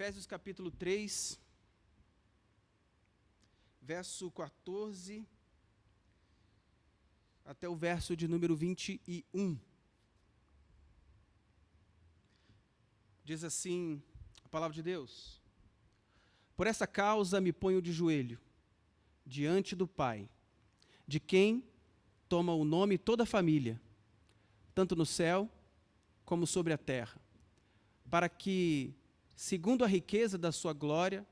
Efésios capítulo 3, verso 14, até o verso de número 21. Diz assim a palavra de Deus: Por essa causa me ponho de joelho diante do Pai, de quem toma o nome toda a família, tanto no céu como sobre a terra, para que, segundo a riqueza da sua glória,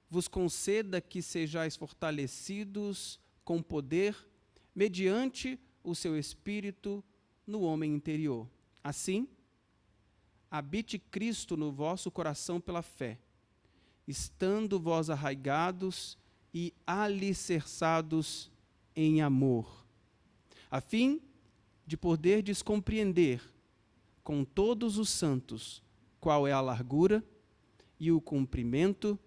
vos conceda que sejais fortalecidos com poder, mediante o seu Espírito no homem interior. Assim, habite Cristo no vosso coração pela fé, estando vós arraigados e alicerçados em amor, a fim de poderdes compreender com todos os santos qual é a largura e o comprimento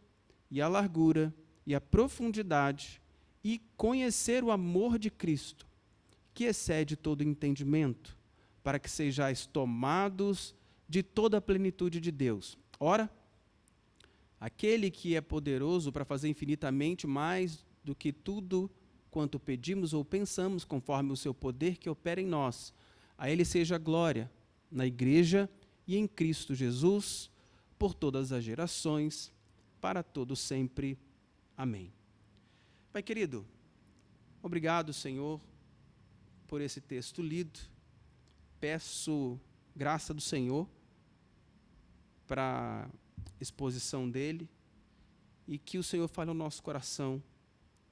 e a largura e a profundidade, e conhecer o amor de Cristo, que excede todo entendimento, para que sejais tomados de toda a plenitude de Deus. Ora, aquele que é poderoso para fazer infinitamente mais do que tudo quanto pedimos ou pensamos, conforme o seu poder que opera em nós, a ele seja a glória na igreja e em Cristo Jesus, por todas as gerações, para todo sempre. Amém. Pai querido, obrigado, Senhor, por esse texto lido. Peço graça do Senhor para a exposição dele e que o Senhor fale ao nosso coração.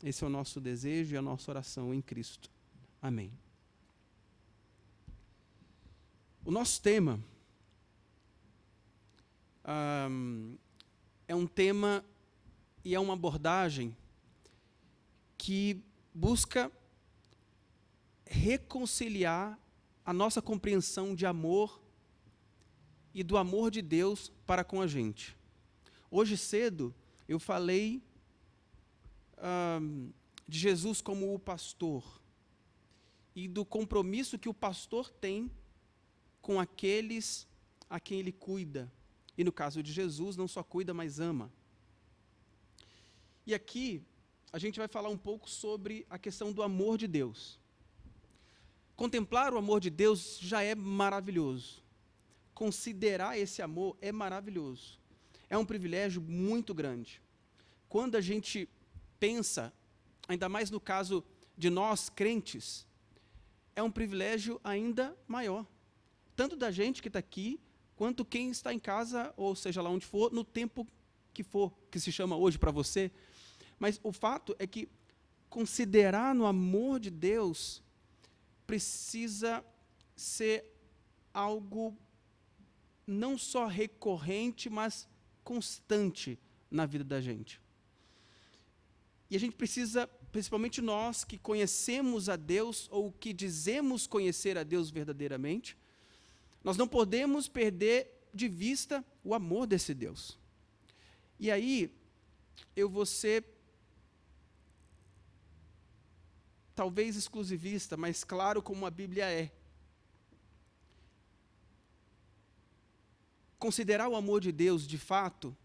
Esse é o nosso desejo e a nossa oração em Cristo. Amém. O nosso tema é um tema e é uma abordagem que busca reconciliar a nossa compreensão de amor e do amor de Deus para com a gente. Hoje cedo eu falei de Jesus como o pastor e do compromisso que o pastor tem com aqueles a quem ele cuida. E no caso de Jesus, não só cuida, mas ama. E aqui a gente vai falar um pouco sobre a questão do amor de Deus. Contemplar o amor de Deus já é maravilhoso. Considerar esse amor é maravilhoso. É um privilégio muito grande. Quando a gente pensa, ainda mais no caso de nós crentes, é um privilégio ainda maior. Tanto da gente que está aqui, quanto quem está em casa, ou seja lá onde for, no tempo que for, que se chama hoje para você. Mas o fato é que considerar no amor de Deus precisa ser algo não só recorrente, mas constante na vida da gente. E a gente precisa, principalmente nós que conhecemos a Deus, ou que dizemos conhecer a Deus verdadeiramente, nós não podemos perder de vista o amor desse Deus. E aí, eu vou ser talvez exclusivista, mas claro como a Bíblia é. Considerar o amor de Deus, de fato,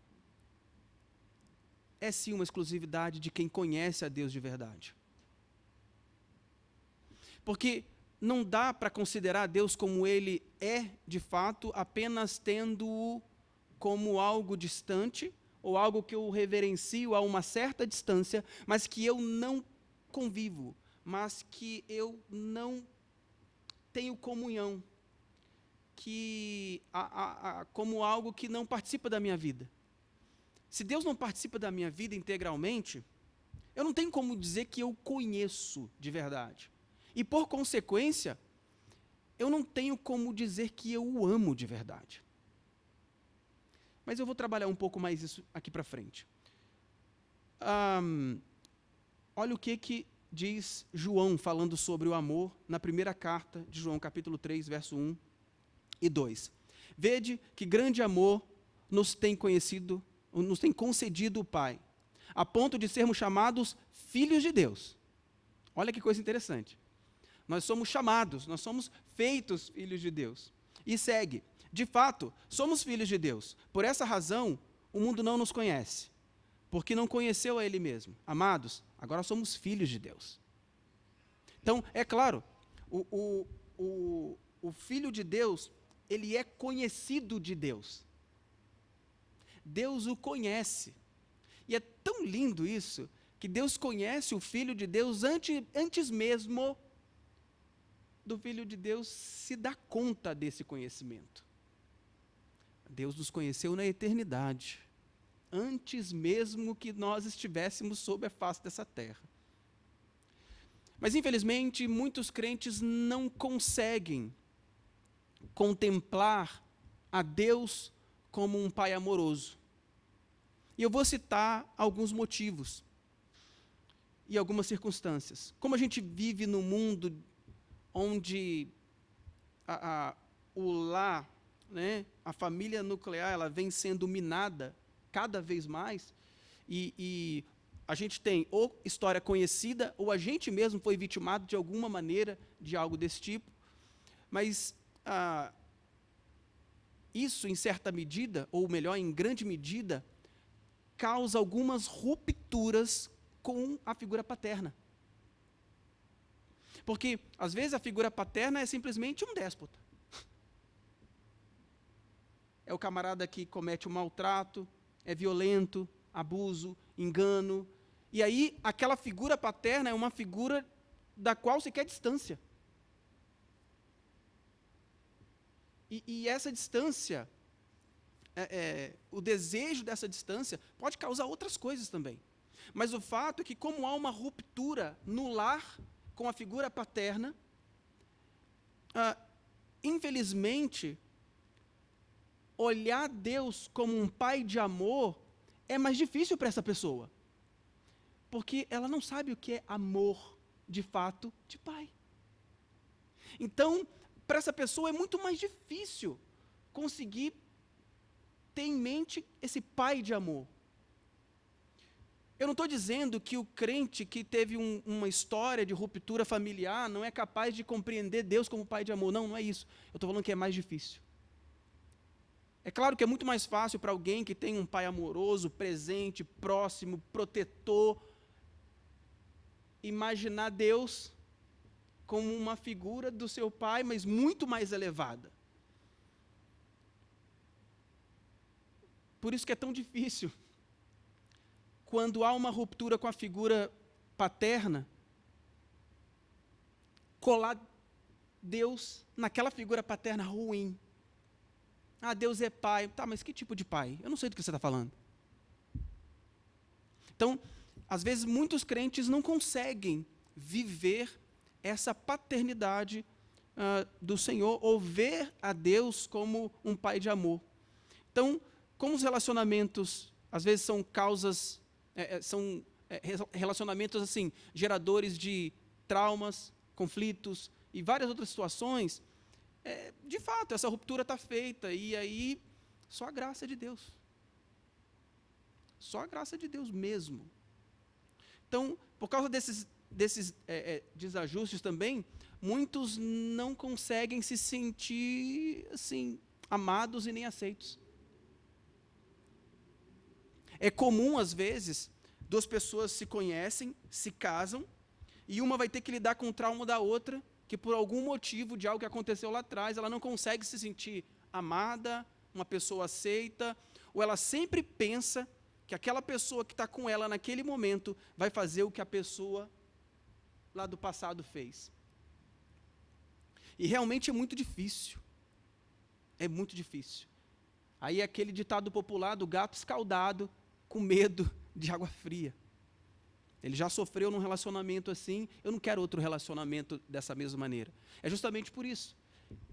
é sim uma exclusividade de quem conhece a Deus de verdade. Porque não dá para considerar Deus como Ele é, de fato, apenas tendo-o como algo distante, ou algo que eu reverencio a uma certa distância, mas que eu não convivo, mas que eu não tenho comunhão, como algo que não participa da minha vida. Se Deus não participa da minha vida integralmente, eu não tenho como dizer que eu conheço de verdade. E, por consequência, eu não tenho como dizer que eu o amo de verdade. Mas eu vou trabalhar um pouco mais isso aqui para frente. Olha o que diz João falando sobre o amor na primeira carta de João, capítulo 3, verso 1 e 2. Vede que grande amor nos tem concedido o Pai, a ponto de sermos chamados filhos de Deus. Olha que coisa interessante. Nós somos chamados, nós somos feitos filhos de Deus. E segue: de fato, somos filhos de Deus. Por essa razão, o mundo não nos conhece, porque não conheceu a Ele mesmo. Amados, agora somos filhos de Deus. Então, é claro, o Filho de Deus, ele é conhecido de Deus. Deus o conhece. E é tão lindo isso, que Deus conhece o Filho de Deus antes mesmo do Filho de Deus se dar conta desse conhecimento. Deus nos conheceu na eternidade, antes mesmo que nós estivéssemos sob a face dessa terra. Mas, infelizmente, muitos crentes não conseguem contemplar a Deus como um Pai amoroso. E eu vou citar alguns motivos e algumas circunstâncias. Como a gente vive num mundo onde o lar, né, a família nuclear, ela vem sendo minada cada vez mais, e a gente tem ou história conhecida, ou a gente mesmo foi vitimado de alguma maneira de algo desse tipo, mas isso, em certa medida, ou melhor, em grande medida, causa algumas rupturas com a figura paterna. Porque, às vezes, a figura paterna é simplesmente um déspota. É o camarada que comete um maltrato, é violento, abuso, engano. E aí, aquela figura paterna é uma figura da qual se quer distância. E essa distância, o desejo dessa distância pode causar outras coisas também. Mas o fato é que, como há uma ruptura no lar com a figura paterna, infelizmente, olhar Deus como um pai de amor é mais difícil para essa pessoa. Porque ela não sabe o que é amor, de fato, de pai. Então, para essa pessoa é muito mais difícil conseguir ter em mente esse pai de amor. Eu não estou dizendo que o crente que teve uma história de ruptura familiar não é capaz de compreender Deus como pai de amor. Não, não é isso. Eu estou falando que é mais difícil. É claro que é muito mais fácil para alguém que tem um pai amoroso, presente, próximo, protetor, imaginar Deus como uma figura do seu pai, mas muito mais elevada. Por isso que é tão difícil, quando há uma ruptura com a figura paterna, colar Deus naquela figura paterna ruim. Deus é pai. Tá, mas que tipo de pai? Eu não sei do que você está falando. Então, às vezes, muitos crentes não conseguem viver essa paternidade do Senhor, ou ver a Deus como um pai de amor. Então, como os relacionamentos, às vezes, são causas, relacionamentos assim, geradores de traumas, conflitos e várias outras situações, de fato, essa ruptura está feita, e aí, só a graça de Deus. Só a graça de Deus mesmo. Então, por causa desses desajustes também, muitos não conseguem se sentir assim, amados e nem aceitos. É comum, às vezes, duas pessoas se conhecem, se casam, e uma vai ter que lidar com o trauma da outra, que por algum motivo de algo que aconteceu lá atrás, ela não consegue se sentir amada, uma pessoa aceita, ou ela sempre pensa que aquela pessoa que está com ela naquele momento vai fazer o que a pessoa lá do passado fez. E realmente é muito difícil. É muito difícil. Aí é aquele ditado popular do gato escaldado com medo de água fria. Ele já sofreu num relacionamento assim, eu não quero outro relacionamento dessa mesma maneira. É justamente por isso.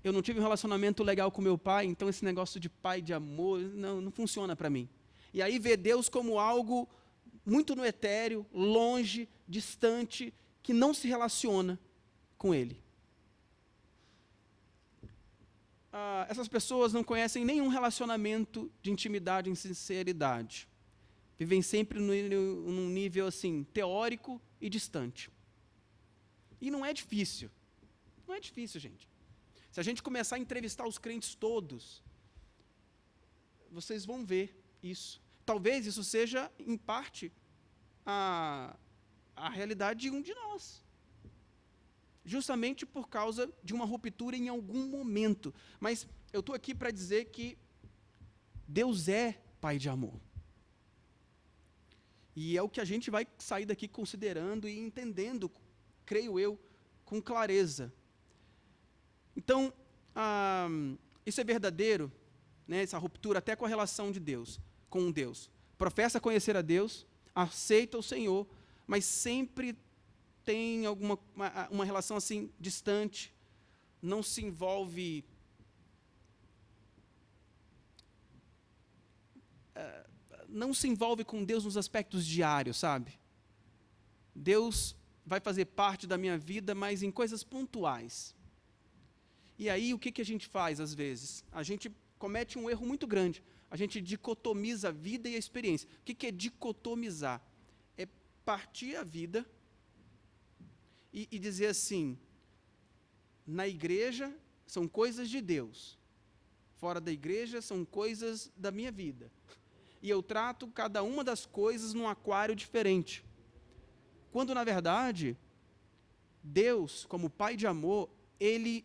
Eu não tive um relacionamento legal com meu pai, então esse negócio de pai, de amor, não funciona para mim. E aí vê Deus como algo muito no etéreo, longe, distante, que não se relaciona com Ele. Essas pessoas não conhecem nenhum relacionamento de intimidade e sinceridade. Vivem sempre num nível assim, teórico e distante. E não é difícil. Não é difícil, gente. Se a gente começar a entrevistar os crentes todos, vocês vão ver isso. Talvez isso seja, em parte, a realidade de um de nós. Justamente por causa de uma ruptura em algum momento. Mas eu estou aqui para dizer que Deus é Pai de amor. E é o que a gente vai sair daqui considerando e entendendo, creio eu, com clareza. Então, isso é verdadeiro, né, essa ruptura até com a relação de Deus, com Deus. Professa conhecer a Deus, aceita o Senhor, mas sempre tem uma relação assim distante, não se envolve com Deus nos aspectos diários, sabe? Deus vai fazer parte da minha vida, mas em coisas pontuais. E aí, o que a gente faz, às vezes? A gente comete um erro muito grande. A gente dicotomiza a vida e a experiência. O que é dicotomizar? É partir a vida e dizer assim, na igreja são coisas de Deus, fora da igreja são coisas da minha vida. E eu trato cada uma das coisas num aquário diferente. Quando, na verdade, Deus, como Pai de amor, Ele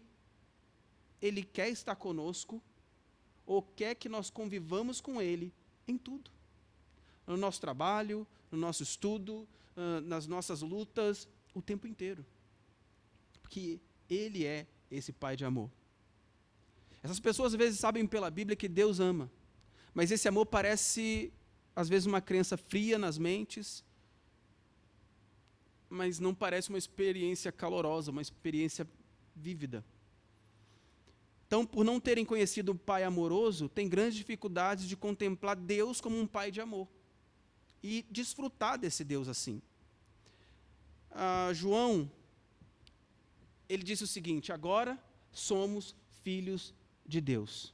quer estar conosco, ou quer que nós convivamos com Ele em tudo. No nosso trabalho, no nosso estudo, nas nossas lutas, o tempo inteiro. Porque Ele é esse Pai de amor. Essas pessoas, às vezes, sabem pela Bíblia que Deus ama. Mas esse amor parece, às vezes, uma crença fria nas mentes, mas não parece uma experiência calorosa, uma experiência vívida. Então, por não terem conhecido o Pai amoroso, tem grandes dificuldades de contemplar Deus como um Pai de amor e desfrutar desse Deus assim. João, ele disse o seguinte: agora somos filhos de Deus.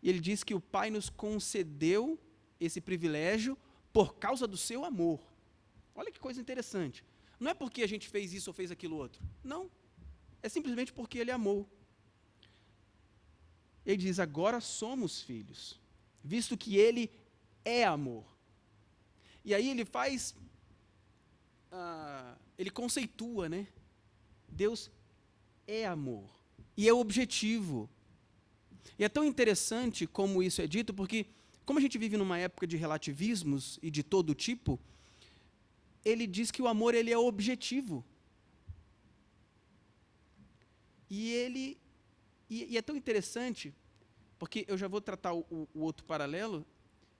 E ele diz que o Pai nos concedeu esse privilégio por causa do seu amor. Olha que coisa interessante. Não é porque a gente fez isso ou fez aquilo outro. Não. É simplesmente porque Ele amou. Ele diz, agora somos filhos, visto que Ele é amor. E aí ele faz, ele conceitua, né? Deus é amor. E é objetivo. E é tão interessante como isso é dito, porque como a gente vive numa época de relativismos e de todo tipo, ele diz que o amor ele é objetivo. E é tão interessante, porque eu já vou tratar o outro paralelo,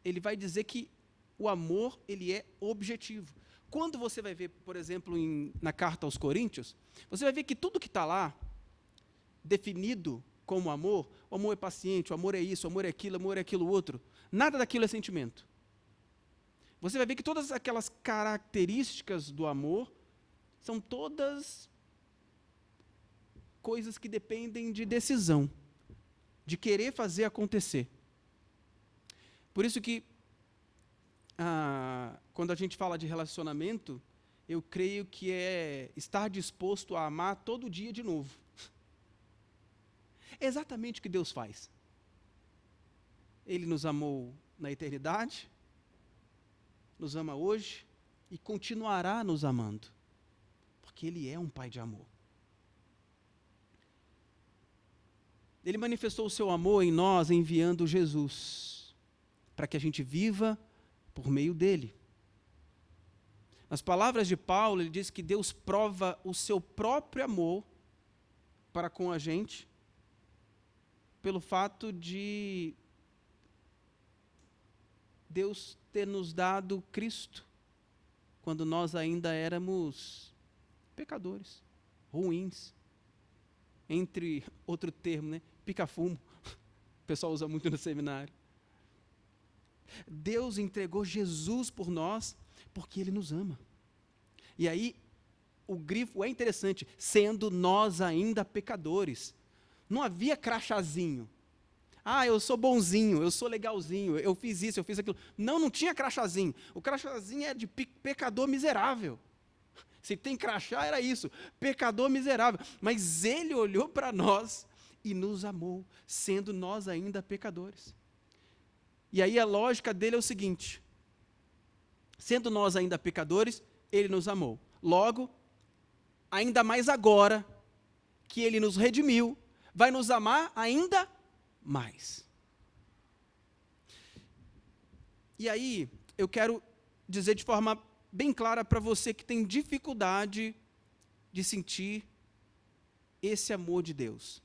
ele vai dizer que o amor ele é objetivo. Quando você vai ver, por exemplo, na carta aos Coríntios, você vai ver que tudo que está lá, definido como amor, o amor é paciente, o amor é isso, o amor é aquilo outro, nada daquilo é sentimento. Você vai ver que todas aquelas características do amor são todas coisas que dependem de decisão, de querer fazer acontecer. Por isso que, quando a gente fala de relacionamento, eu creio que é estar disposto a amar todo dia de novo. É exatamente o que Deus faz. Ele nos amou na eternidade, nos ama hoje e continuará nos amando, porque Ele é um Pai de amor. Ele manifestou o seu amor em nós enviando Jesus, para que a gente viva por meio dele. Nas palavras de Paulo, ele diz que Deus prova o seu próprio amor para com a gente, pelo fato de Deus ter nos dado Cristo, quando nós ainda éramos pecadores, ruins. Entre outro termo, né? Pica-fumo. O pessoal usa muito no seminário. Deus entregou Jesus por nós, porque Ele nos ama. E aí, o grifo é interessante, sendo nós ainda pecadores. Não havia crachazinho. Eu sou bonzinho, eu sou legalzinho, eu fiz isso, eu fiz aquilo. Não tinha crachazinho. O crachazinho é de pecador miserável. Se tem crachá, era isso, pecador miserável. Mas Ele olhou para nós e nos amou, sendo nós ainda pecadores. E aí a lógica dele é o seguinte: sendo nós ainda pecadores, ele nos amou. Logo, ainda mais agora que ele nos redimiu, vai nos amar ainda mais. E aí, eu quero dizer de forma bem clara para você que tem dificuldade de sentir esse amor de Deus.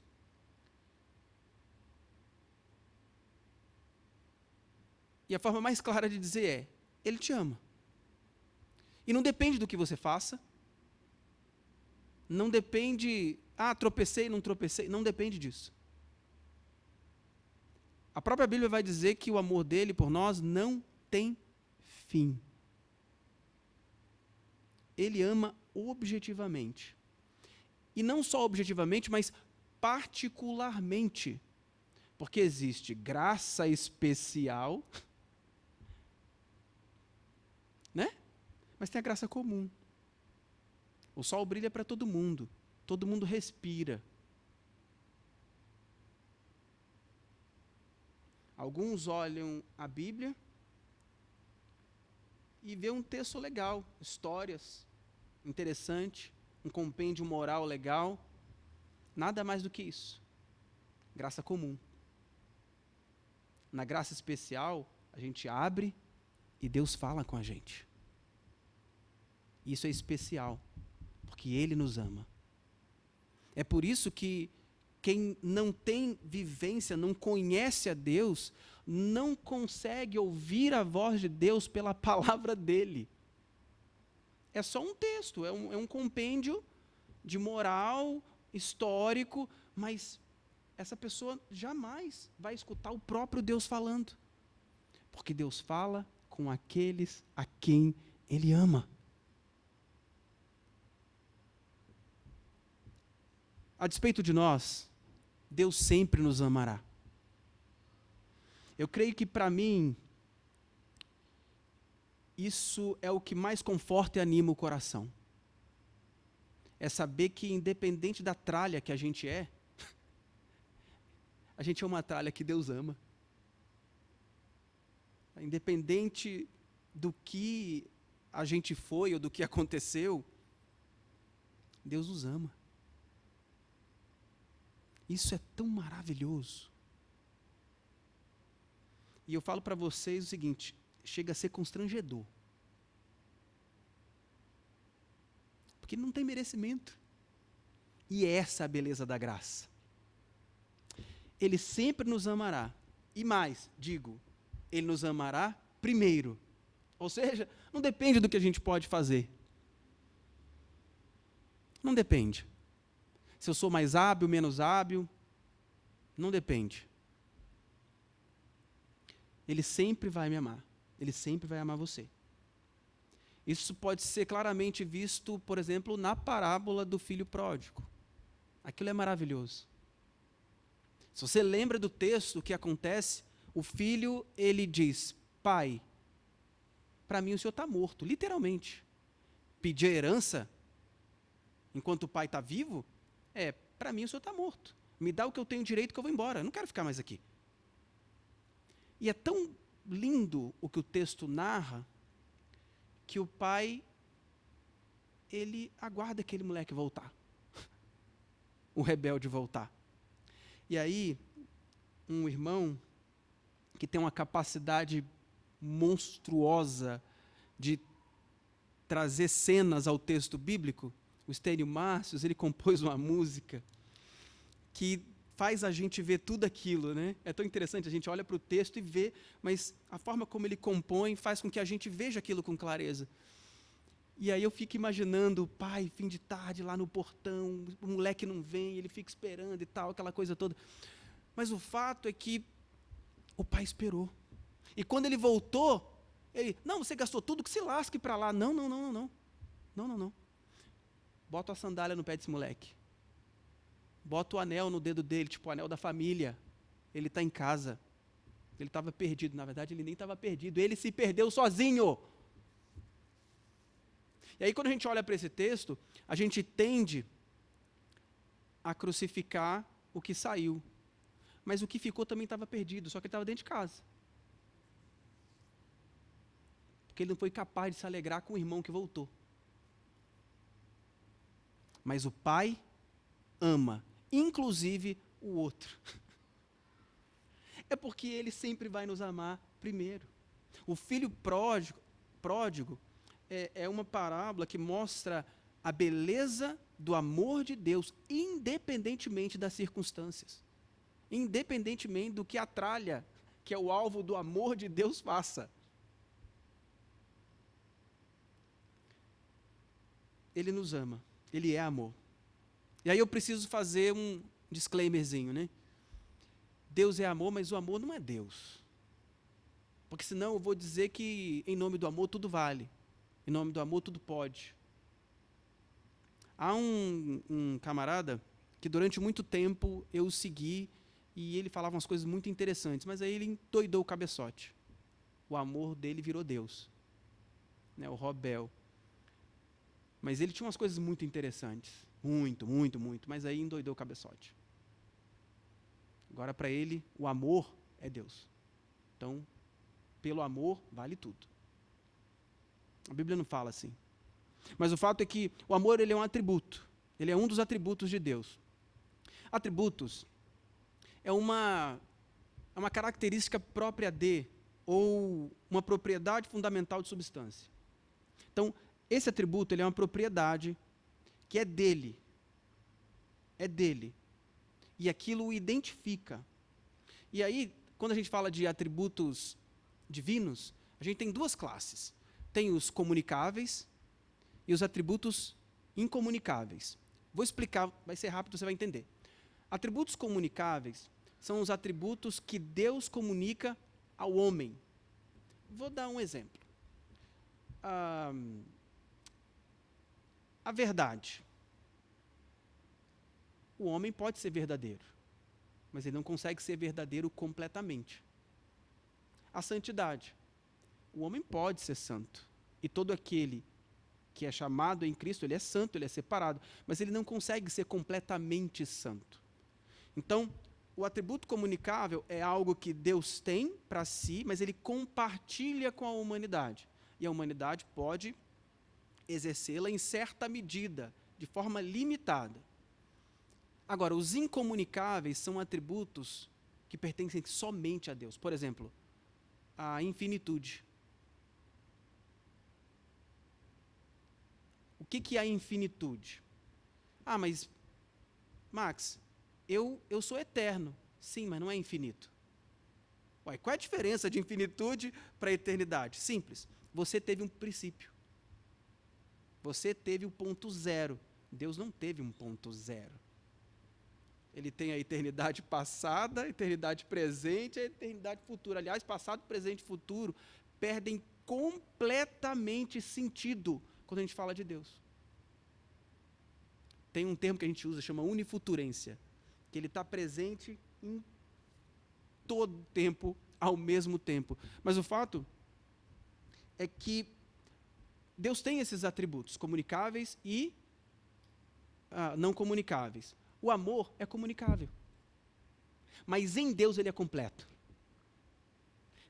E a forma mais clara de dizer é: Ele te ama. E não depende do que você faça. Não depende, tropecei, não tropecei. Não depende disso. A própria Bíblia vai dizer que o amor dele por nós não tem fim. Ele ama objetivamente. E não só objetivamente, mas particularmente. Porque existe graça especial, né? Mas tem a graça comum. O sol brilha para todo mundo respira. Alguns olham a Bíblia e vê um texto legal, histórias, interessante, um compêndio moral legal. Nada mais do que isso. Graça comum. Na graça especial, a gente abre e Deus fala com a gente. Isso é especial, porque Ele nos ama. É por isso que quem não tem vivência, não conhece a Deus, não consegue ouvir a voz de Deus pela palavra dEle. É só um texto, é um compêndio de moral, histórico, mas essa pessoa jamais vai escutar o próprio Deus falando. Porque Deus fala com aqueles a quem Ele ama. A despeito de nós, Deus sempre nos amará. Eu creio que, para mim, isso é o que mais conforta e anima o coração. É saber que, independente da tralha que a gente é uma tralha que Deus ama. Independente do que a gente foi ou do que aconteceu, Deus nos ama. Isso é tão maravilhoso. E eu falo para vocês o seguinte: chega a ser constrangedor. Porque não tem merecimento. E essa é a beleza da graça. Ele sempre nos amará. E mais, digo, Ele nos amará primeiro. Ou seja, não depende do que a gente pode fazer. Não depende. Se eu sou mais hábil, menos hábil, não depende. Ele sempre vai me amar. Ele sempre vai amar você. Isso pode ser claramente visto, por exemplo, na parábola do filho pródigo. Aquilo é maravilhoso. Se você lembra do texto, o que acontece, o filho, ele diz: pai, para mim o senhor está morto, literalmente. Pedir a herança, enquanto o pai está vivo, para mim o senhor está morto. Me dá o que eu tenho direito que eu vou embora, eu não quero ficar mais aqui. E é tão lindo o que o texto narra, que o pai, ele aguarda aquele moleque voltar. O rebelde voltar. E aí, um irmão que tem uma capacidade monstruosa de trazer cenas ao texto bíblico, o Estênio Márcios, ele compôs uma música que faz a gente ver tudo aquilo, né? É tão interessante, a gente olha para o texto e vê, mas a forma como ele compõe faz com que a gente veja aquilo com clareza. E aí eu fico imaginando o pai, fim de tarde, lá no portão, o moleque não vem, ele fica esperando e tal, aquela coisa toda. Mas o fato é que o pai esperou. E quando ele voltou, ele, não, você gastou tudo, que se lasque para lá. Não. Bota a sandália no pé desse moleque. Bota o anel no dedo dele, tipo o anel da família. Ele está em casa. Ele estava perdido. Na verdade, ele nem estava perdido. Ele se perdeu sozinho. E aí, quando a gente olha para esse texto, a gente tende a crucificar o que saiu. Mas o que ficou também estava perdido, só que ele estava dentro de casa. porque ele não foi capaz de se alegrar com o irmão que voltou. Mas o pai ama, inclusive o outro. É porque ele sempre vai nos amar primeiro. O filho pródigo é uma parábola que mostra a beleza do amor de Deus, independentemente das circunstâncias, independentemente do que a tralha, que é o alvo do amor de Deus, faça. Ele nos ama, ele é amor. E aí eu preciso fazer um disclaimerzinho, né? Deus é amor, mas o amor não é Deus. Porque senão eu vou dizer que em nome do amor tudo vale. Em nome do amor tudo pode. Há um camarada que durante muito tempo eu o segui e ele falava umas coisas muito interessantes, mas aí ele endoidou o cabeçote. O amor dele virou Deus. Né, o Rob Bell. Mas ele tinha umas coisas muito interessantes. Muito, mas aí endoidou o cabeçote. Agora, para ele, o amor é Deus. Então, pelo amor, vale tudo. A Bíblia não fala assim. Mas o fato é que o amor ele é um atributo. Ele é um dos atributos de Deus. Atributos é uma característica própria de, ou uma propriedade fundamental de substância. Então, esse atributo ele é uma propriedade que é dele. É dele. E aquilo o identifica. E aí, quando a gente fala de atributos divinos, a gente tem duas classes. Tem os comunicáveis e os atributos incomunicáveis. Vou explicar, vai ser rápido, você vai entender. Atributos comunicáveis são os atributos que Deus comunica ao homem. Vou dar um exemplo. A verdade. O homem pode ser verdadeiro, mas ele não consegue ser verdadeiro completamente. A santidade. O homem pode ser santo. E todo aquele que é chamado em Cristo, ele é santo, ele é separado, mas ele não consegue ser completamente santo. Então, o atributo comunicável é algo que Deus tem para si, mas ele compartilha com a humanidade. E a humanidade pode exercê-la em certa medida, de forma limitada. Agora, os incomunicáveis são atributos que pertencem somente a Deus. Por exemplo, a infinitude. O que é a infinitude? Mas, Max, eu sou eterno. Sim, mas não é infinito. Qual é a diferença de infinitude para a eternidade? Simples. Você teve um princípio. Você teve o ponto zero. Deus não teve um ponto zero. Ele tem a eternidade passada, a eternidade presente e a eternidade futura. Aliás, passado, presente e futuro perdem completamente sentido quando a gente fala de Deus. Tem um termo que a gente usa, chama unifuturência, que ele está presente em todo tempo, ao mesmo tempo. Mas o fato é que Deus tem esses atributos, comunicáveis e não comunicáveis. O amor é comunicável, mas em Deus ele é completo.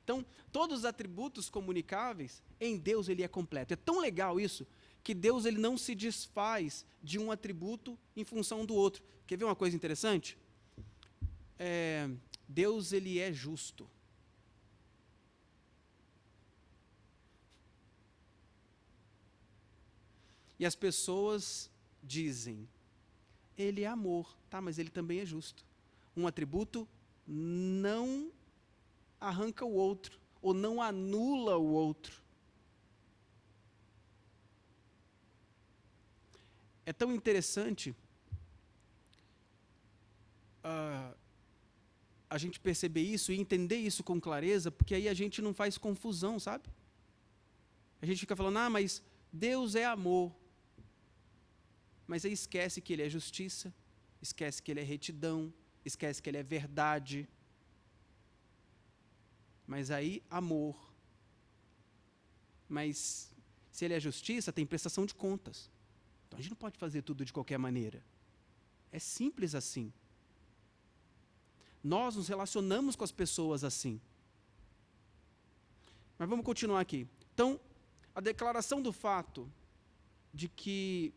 Então, todos os atributos comunicáveis, em Deus ele é completo. É tão legal isso, que Deus ele não se desfaz de um atributo em função do outro. Quer ver uma coisa interessante? Deus ele é justo. E as pessoas dizem, ele é amor, tá, mas ele também é justo. Um atributo não arranca o outro, ou não anula o outro. É tão interessante a gente perceber isso e entender isso com clareza, porque aí a gente não faz confusão, sabe? A gente fica falando, mas Deus é amor. Mas aí esquece que ele é justiça, esquece que ele é retidão, esquece que ele é verdade. Mas aí, amor. Mas se ele é justiça, tem prestação de contas. Então a gente não pode fazer tudo de qualquer maneira. É simples assim. Nós nos relacionamos com as pessoas assim. Mas vamos continuar aqui. Então, A declaração do fato de que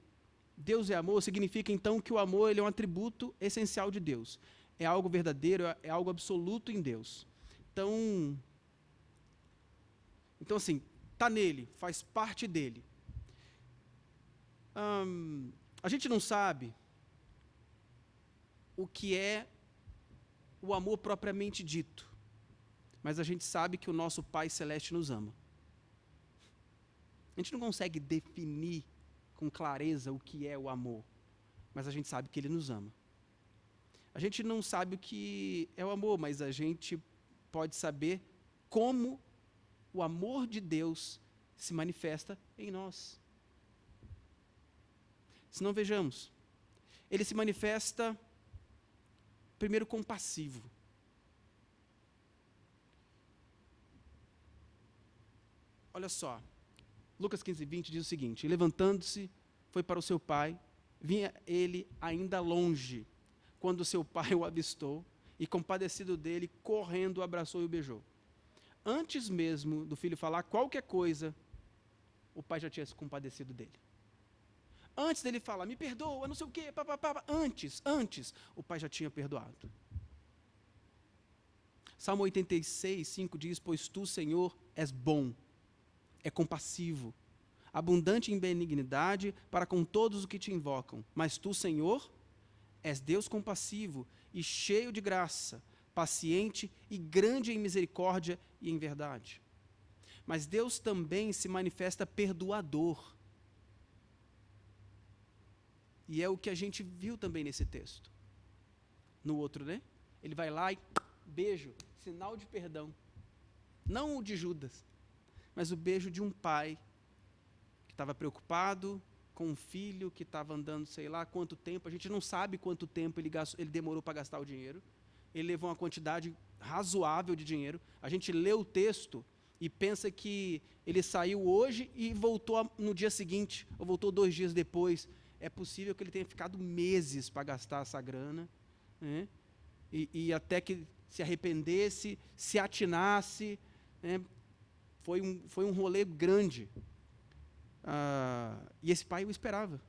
Deus é amor significa então que o amor ele é um atributo essencial de Deus. É algo verdadeiro, é algo absoluto em Deus. Então assim, está nele, faz parte dele. A gente não sabe o que é o amor propriamente dito, mas a gente sabe que o nosso Pai Celeste nos ama. A gente não consegue definir com clareza o que é o amor, mas a gente sabe que Ele nos ama. A gente não sabe o que é o amor, mas a gente pode saber como o amor de Deus se manifesta em nós. Se não, vejamos, ele se manifesta primeiro compassivo. Olha só, Lucas 15:20 diz o seguinte: levantando-se, foi para o seu pai, vinha ele ainda longe, quando seu pai o avistou, e compadecido dele, correndo, o abraçou e o beijou. Antes mesmo do filho falar qualquer coisa, o pai já tinha se compadecido dele. Antes dele falar, me perdoa, não sei o quê, antes, o pai já tinha perdoado. Salmo 86:5 diz: pois tu, Senhor, és bom, é compassivo, abundante em benignidade para com todos os que te invocam. Mas tu, Senhor, és Deus compassivo e cheio de graça, paciente e grande em misericórdia e em verdade. Mas Deus também se manifesta perdoador. E é o que a gente viu também nesse texto. No outro, né? Ele vai lá e beijo, sinal de perdão. Não o de Judas, mas o beijo de um pai que estava preocupado com um filho que estava andando sei lá quanto tempo. A gente não sabe quanto tempo ele demorou para gastar o dinheiro. Ele levou uma quantidade razoável de dinheiro. A gente lê o texto e pensa que ele saiu hoje e voltou no dia seguinte, ou voltou 2 dias depois. É possível que ele tenha ficado meses para gastar essa grana, né? E até que se arrependesse, se atinasse, né? Foi um rolê grande. E esse pai o esperava.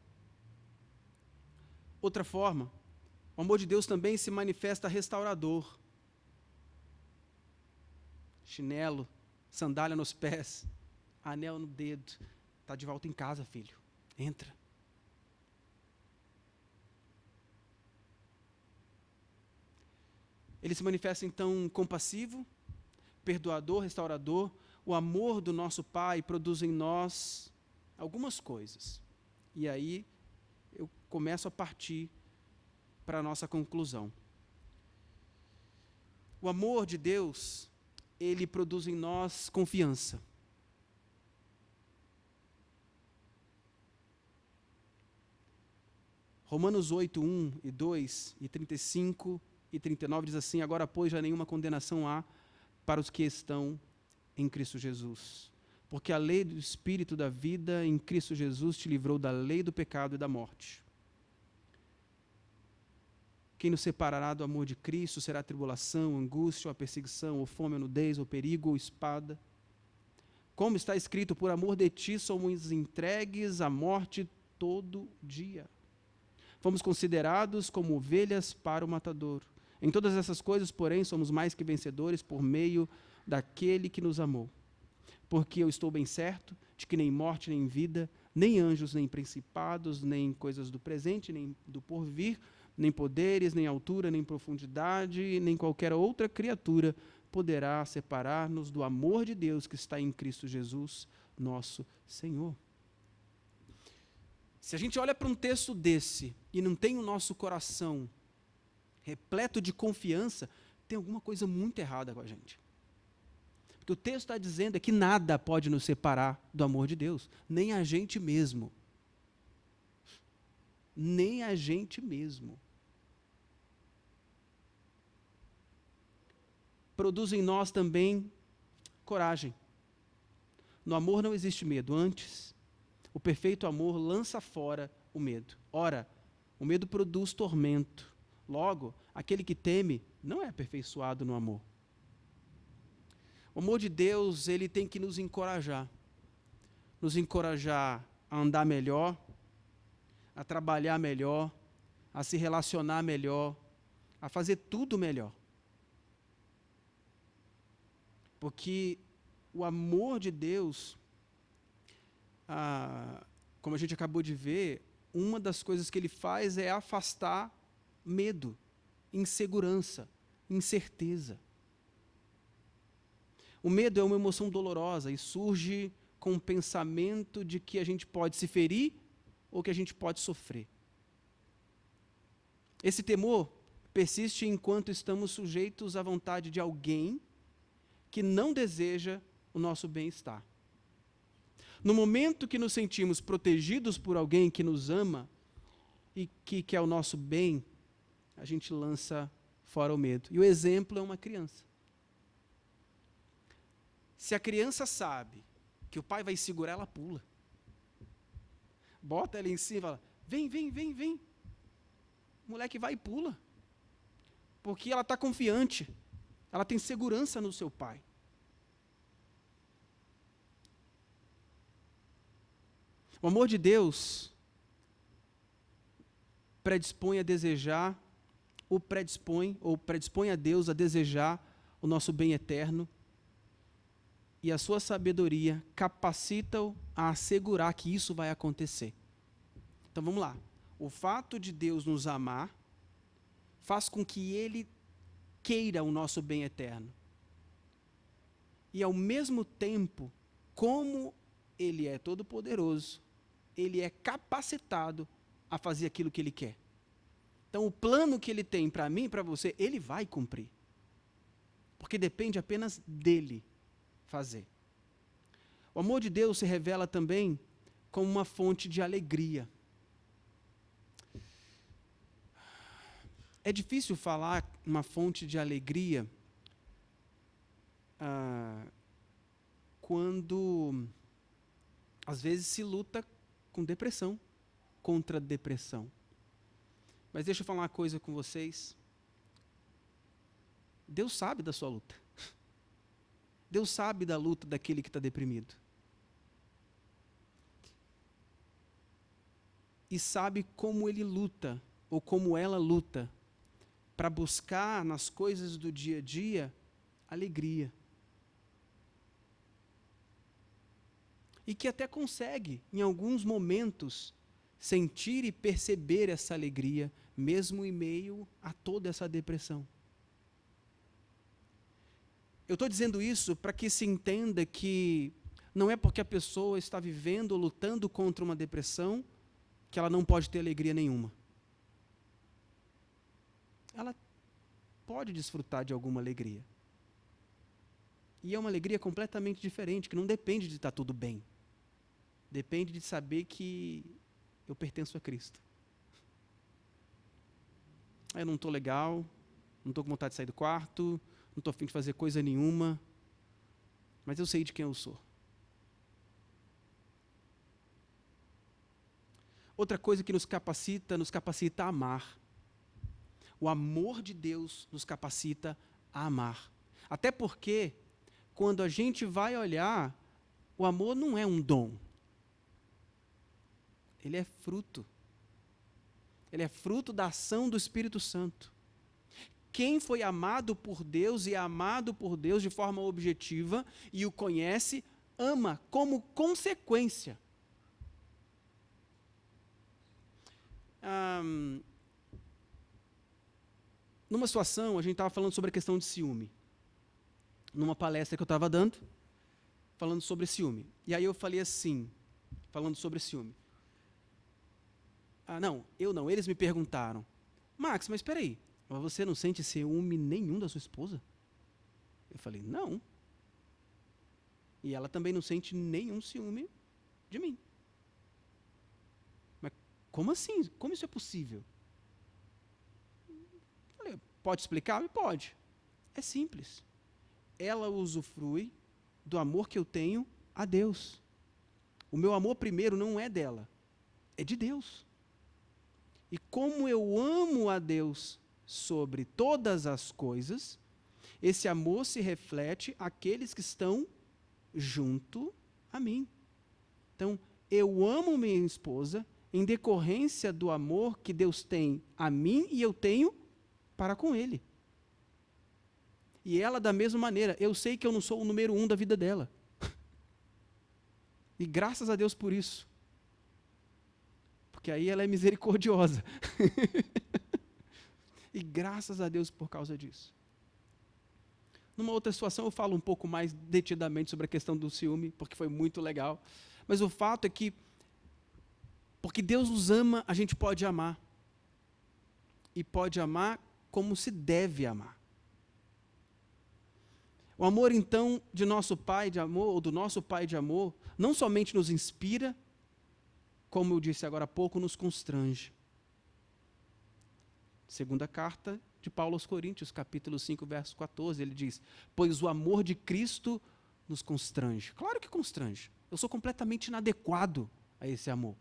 Outra forma, o amor de Deus também se manifesta restaurador. Chinelo, sandália nos pés, anel no dedo. Está de volta em casa, filho. Entra. Ele se manifesta, então, compassivo, perdoador, restaurador. O amor do nosso Pai produz em nós algumas coisas. E aí eu começo a partir para a nossa conclusão. O amor de Deus, ele produz em nós confiança. Romanos 8:1 e 2 e 35 e 39 diz assim: agora, pois, já nenhuma condenação há para os que estão em Cristo Jesus. Porque a lei do Espírito da vida em Cristo Jesus te livrou da lei do pecado e da morte. Quem nos separará do amor de Cristo será a tribulação, a angústia, ou a perseguição, ou fome, ou nudez, ou perigo, ou espada. Como está escrito, por amor de ti somos entregues à morte todo dia. Fomos considerados como ovelhas para o matadouro. Em todas essas coisas, porém, somos mais que vencedores por meio daquele que nos amou. Porque eu estou bem certo de que nem morte, nem vida, nem anjos, nem principados, nem coisas do presente, nem do porvir, nem poderes, nem altura, nem profundidade, nem qualquer outra criatura poderá separar-nos do amor de Deus que está em Cristo Jesus, nosso Senhor. Se a gente olha para um texto desse e não tem o nosso coração repleto de confiança, tem alguma coisa muito errada com a gente. Porque o texto está dizendo é que nada pode nos separar do amor de Deus, nem a gente mesmo. Nem a gente mesmo. Produz em nós também coragem. No amor não existe medo, antes, o perfeito amor lança fora o medo. Ora, o medo produz tormento. Logo, aquele que teme não é aperfeiçoado no amor. O amor de Deus, ele tem que nos encorajar. nos encorajar a andar melhor, a trabalhar melhor, a se relacionar melhor, a fazer tudo melhor. Porque o amor de Deus, como a gente acabou de ver, uma das coisas que ele faz é afastar medo, insegurança, incerteza. O medo é uma emoção dolorosa e surge com o pensamento de que a gente pode se ferir ou que a gente pode sofrer. Esse temor persiste enquanto estamos sujeitos à vontade de alguém que não deseja o nosso bem-estar. No momento que nos sentimos protegidos por alguém que nos ama e que quer o nosso bem, a gente lança fora o medo. E o exemplo é uma criança. Se a criança sabe que o pai vai segurar, ela pula. Bota ela em cima e fala, vem, vem, vem, vem. O moleque vai e pula. Porque ela está confiante. Ela tem segurança no seu pai. O amor de Deus predispõe a desejar, ou predispõe a Deus a desejar o nosso bem eterno, e a sua sabedoria capacita-o a assegurar que isso vai acontecer. Então vamos lá. O fato de Deus nos amar faz com que Ele queira o nosso bem eterno. E ao mesmo tempo, como Ele é todo-poderoso, Ele é capacitado a fazer aquilo que Ele quer. Então o plano que Ele tem para mim e para você, Ele vai cumprir. Porque depende apenas dEle fazer. O amor de Deus se revela também como uma fonte de alegria. É difícil falar uma fonte de alegria quando, às vezes, se luta com depressão, contra a depressão. Mas deixa eu falar uma coisa com vocês. Deus sabe da sua luta. Deus sabe da luta daquele que está deprimido. E sabe como ele luta, ou como ela luta, para buscar nas coisas do dia a dia alegria. E que até consegue, em alguns momentos, sentir e perceber essa alegria, mesmo em meio a toda essa depressão. Eu estou dizendo isso para que se entenda que não é porque a pessoa está vivendo ou lutando contra uma depressão que ela não pode ter alegria nenhuma. Ela pode desfrutar de alguma alegria. E é uma alegria completamente diferente, que não depende de estar tudo bem. Depende de saber que eu pertenço a Cristo. Eu não estou legal, não estou com vontade de sair do quarto, não estou a fim de fazer coisa nenhuma, mas eu sei de quem eu sou. Outra coisa que nos capacita a amar. O amor de Deus nos capacita a amar. Até porque, quando a gente vai olhar, o amor não é um dom. Ele é fruto. Ele é fruto da ação do Espírito Santo. Quem foi amado por Deus e é amado por Deus de forma objetiva e o conhece, ama como consequência. Numa situação, a gente estava falando sobre a questão de ciúme. Numa palestra que eu estava dando, falando sobre ciúme. E aí eu falei assim, falando sobre ciúme. Eles me perguntaram, Max, mas espera aí, você não sente ciúme nenhum da sua esposa? Eu falei, não. E ela também não sente nenhum ciúme de mim. Mas como assim? Como isso é possível? Eu falei, pode explicar? Pode. É simples. Ela usufrui do amor que eu tenho a Deus. O meu amor primeiro não é dela, é de Deus. E como eu amo a Deus sobre todas as coisas, esse amor se reflete àqueles que estão junto a mim. Então, eu amo minha esposa em decorrência do amor que Deus tem a mim e eu tenho para com Ele. E ela da mesma maneira. Eu sei que eu não sou o número 1 da vida dela. E graças a Deus por isso. Porque aí ela é misericordiosa. E graças a Deus por causa disso. Numa outra situação eu falo um pouco mais detidamente sobre a questão do ciúme, porque foi muito legal. Mas o fato é que, porque Deus nos ama, a gente pode amar. E pode amar como se deve amar. O amor, então, de nosso Pai de amor, ou do nosso Pai de amor, não somente nos inspira, como eu disse agora há pouco, nos constrange. Segunda carta de Paulo aos Coríntios, capítulo 5, verso 14, ele diz: pois o amor de Cristo nos constrange. Claro que constrange. Eu sou completamente inadequado a esse amor.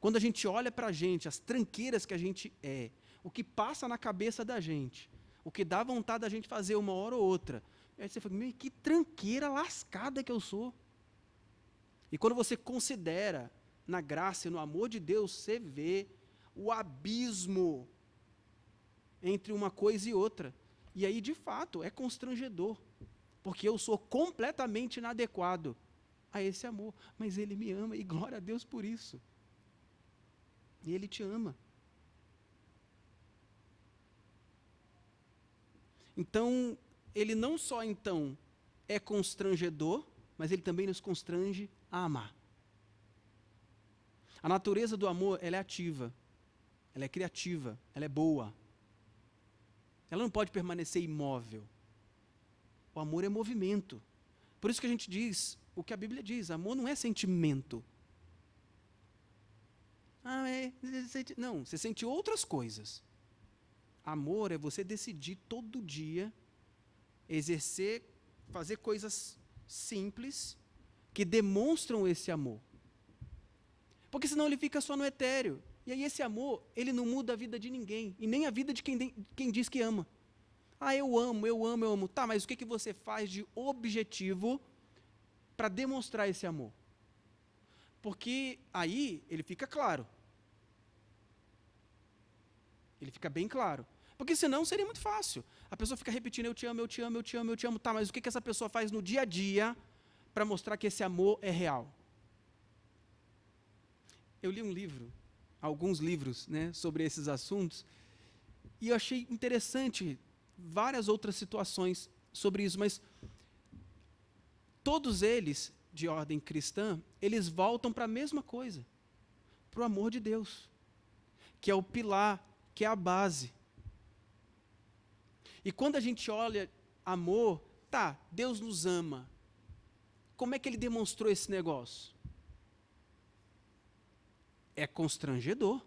Quando a gente olha para a gente, as tranqueiras que a gente é, o que passa na cabeça da gente, o que dá vontade da gente fazer uma hora ou outra, aí você fala, meu, que tranqueira lascada que eu sou. E quando você considera na graça e no amor de Deus, você vê o abismo entre uma coisa e outra. E aí, de fato, é constrangedor, porque eu sou completamente inadequado a esse amor. Mas Ele me ama, e glória a Deus por isso. E Ele te ama. Então, Ele não só, então, é constrangedor, mas Ele também nos constrange a amar. A natureza do amor, ela é ativa, ela é criativa, ela é boa. Ela não pode permanecer imóvel. O amor é movimento. Por isso que a gente diz, o que a Bíblia diz, amor não é sentimento. Não, você sente outras coisas. Amor é você decidir todo dia exercer, fazer coisas simples que demonstram esse amor. Porque senão ele fica só no etéreo. E aí esse amor, ele não muda a vida de ninguém, e nem a vida de quem diz que ama. Ah, eu amo, eu amo, eu amo. Tá, mas o que você faz de objetivo para demonstrar esse amor? Porque aí ele fica claro. Ele fica bem claro. Porque senão seria muito fácil. A pessoa fica repetindo, eu te amo, eu te amo, eu te amo, eu te amo. Tá, mas o que essa pessoa faz no dia a dia para mostrar que esse amor é real? Eu li um livro, alguns livros, né, sobre esses assuntos, e eu achei interessante várias outras situações sobre isso, mas todos eles, de ordem cristã, eles voltam para a mesma coisa, para o amor de Deus, que é o pilar, que é a base. E quando a gente olha amor, tá, Deus nos ama. Como é que Ele demonstrou esse negócio? É constrangedor.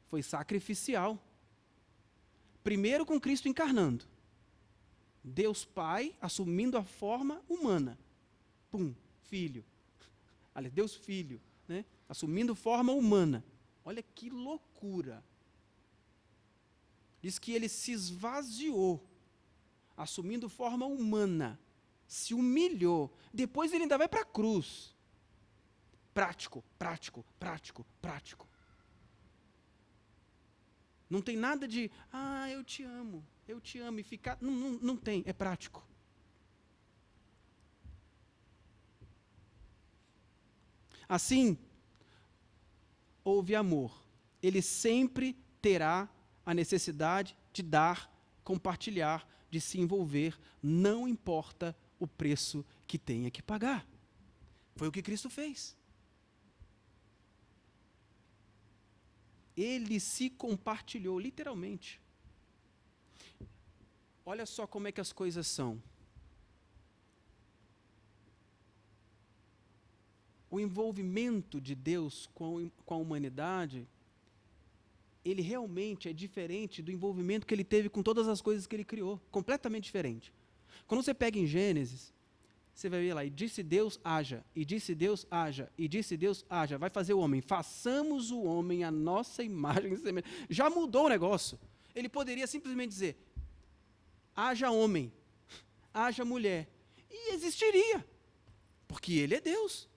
Foi sacrificial. Primeiro com Cristo encarnando. Deus Pai assumindo a forma humana. Pum, Filho. Aliás, Deus Filho, né? Assumindo forma humana. Olha que loucura. Diz que Ele se esvaziou, assumindo forma humana, se humilhou. Depois Ele ainda vai para a cruz. Prático, prático, prático, prático. Não tem nada de, eu te amo, e ficar. Não tem, é prático. Assim, houve amor. Ele sempre terá a necessidade de dar, compartilhar, de se envolver, não importa o preço que tenha que pagar. Foi o que Cristo fez. Ele se compartilhou, literalmente. Olha só como é que as coisas são. O envolvimento de Deus com a humanidade, ele realmente é diferente do envolvimento que Ele teve com todas as coisas que Ele criou. Completamente diferente. Quando você pega em Gênesis, você vai ver lá, e disse Deus, haja, e disse Deus, haja, e disse Deus, haja, vai fazer o homem, façamos o homem a nossa imagem e semelhança. Já mudou o negócio. Ele poderia simplesmente dizer, haja homem, haja mulher, e existiria, porque Ele é Deus.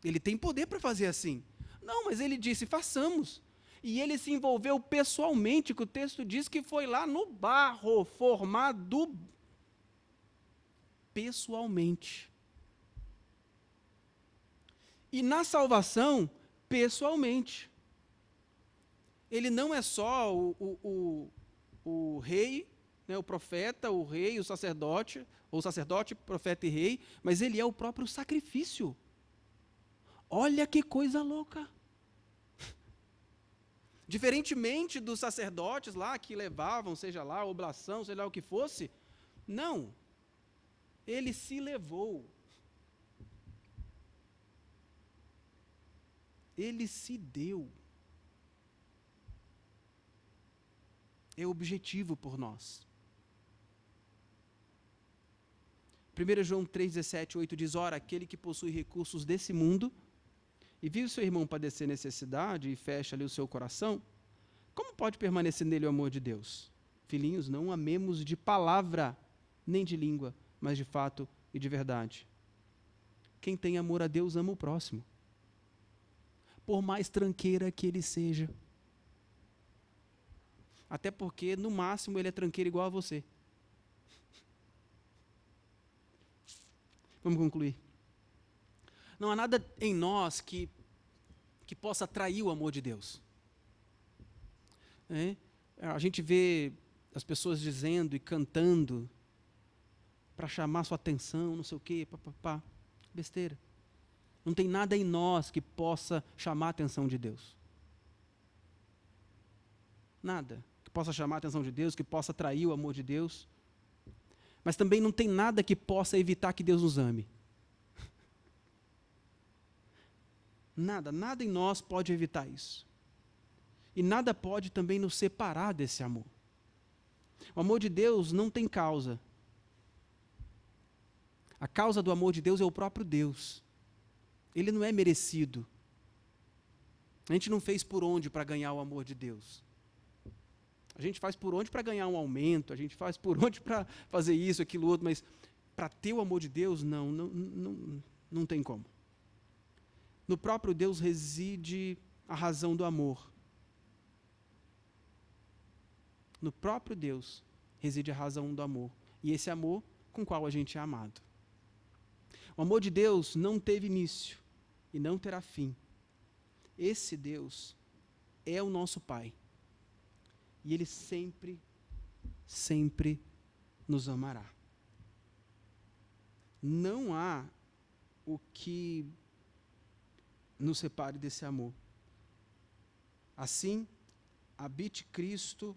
Ele tem poder para fazer assim. Não, mas ele disse, façamos. E ele se envolveu pessoalmente, que o texto diz que foi lá no barro, formado pessoalmente. E na salvação, pessoalmente. Ele não é só o rei, né, o profeta, o rei, o sacerdote, profeta e rei, mas ele é o próprio sacrifício. Olha que coisa louca. Diferentemente dos sacerdotes lá que levavam, seja lá, oblação, seja lá o que fosse, não. Ele se levou. Ele se deu. É objetivo por nós. 1 João 3, 17, 8 diz, ora, aquele que possui recursos desse mundo e viu seu irmão padecer necessidade e fecha ali o seu coração, como pode permanecer nele o amor de Deus? Filhinhos, não amemos de palavra, nem de língua, mas de fato e de verdade. Quem tem amor a Deus ama o próximo. Por mais tranqueira que ele seja. Até porque, no máximo, ele é tranqueiro igual a você. Vamos concluir. Não há nada em nós que possa atrair o amor de Deus. A gente vê as pessoas dizendo e cantando para chamar sua atenção, não sei o quê, papapá. Besteira. Não tem nada em nós que possa chamar a atenção de Deus. Nada que possa chamar a atenção de Deus, que possa atrair o amor de Deus. Mas também não tem nada que possa evitar que Deus nos ame. Nada em nós pode evitar isso. E nada pode também nos separar desse amor. O amor de Deus não tem causa. A causa do amor de Deus é o próprio Deus. Ele não é merecido. A gente não fez por onde para ganhar o amor de Deus. A gente faz por onde para ganhar um aumento, a gente faz por onde para fazer isso, aquilo, outro, mas para ter o amor de Deus, não tem como. No próprio Deus reside a razão do amor. No próprio Deus reside a razão do amor. E esse amor com o qual a gente é amado. O amor de Deus não teve início e não terá fim. Esse Deus é o nosso Pai. E Ele sempre, sempre nos amará. Não há o que nos separe desse amor. Assim, habite Cristo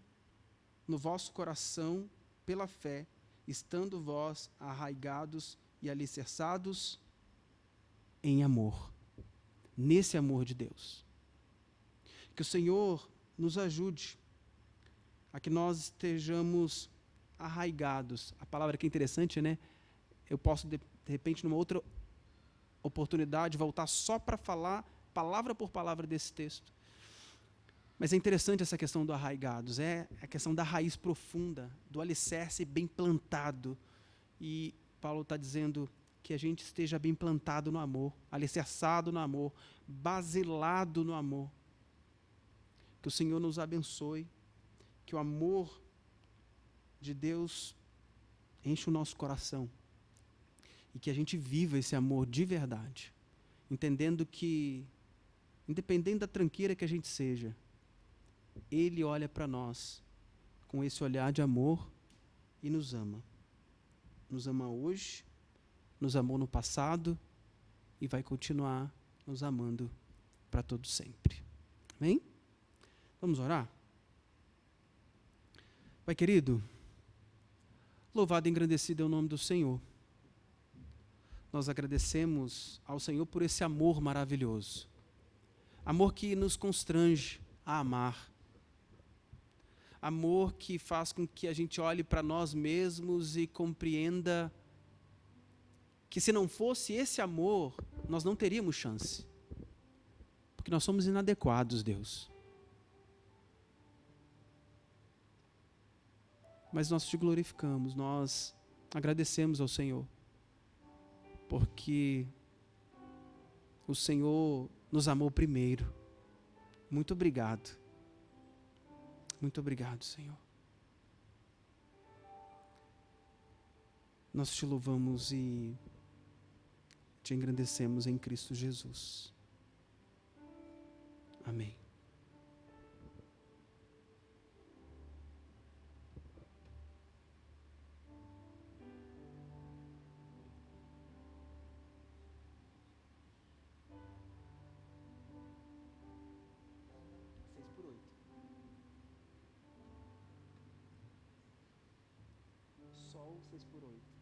no vosso coração pela fé, estando vós arraigados e alicerçados em amor. Nesse amor de Deus. Que o Senhor nos ajude a que nós estejamos arraigados. A palavra que é interessante, né? Eu posso, de repente, numa outra oportunidade, voltar só para falar, palavra por palavra, desse texto. Mas é interessante essa questão do arraigados, é a questão da raiz profunda, do alicerce bem plantado. E Paulo está dizendo que a gente esteja bem plantado no amor, alicerçado no amor, basilado no amor. Que o Senhor nos abençoe, que o amor de Deus enche o nosso coração e que a gente viva esse amor de verdade, entendendo que, independente da tranqueira que a gente seja, Ele olha para nós com esse olhar de amor e nos ama. Nos ama hoje, nos amou no passado e vai continuar nos amando para todo sempre. Amém? Vamos orar? Pai querido, louvado e engrandecido é o nome do Senhor. Nós agradecemos ao Senhor por esse amor maravilhoso. Amor que nos constrange a amar. Amor que faz com que a gente olhe para nós mesmos e compreenda que se não fosse esse amor, nós não teríamos chance. Porque nós somos inadequados, Deus. Mas nós te glorificamos, nós agradecemos ao Senhor, porque O Senhor nos amou primeiro. Muito obrigado. Muito obrigado, Senhor. Nós te louvamos e te engrandecemos em Cristo Jesus. Amém. Sol 6/8.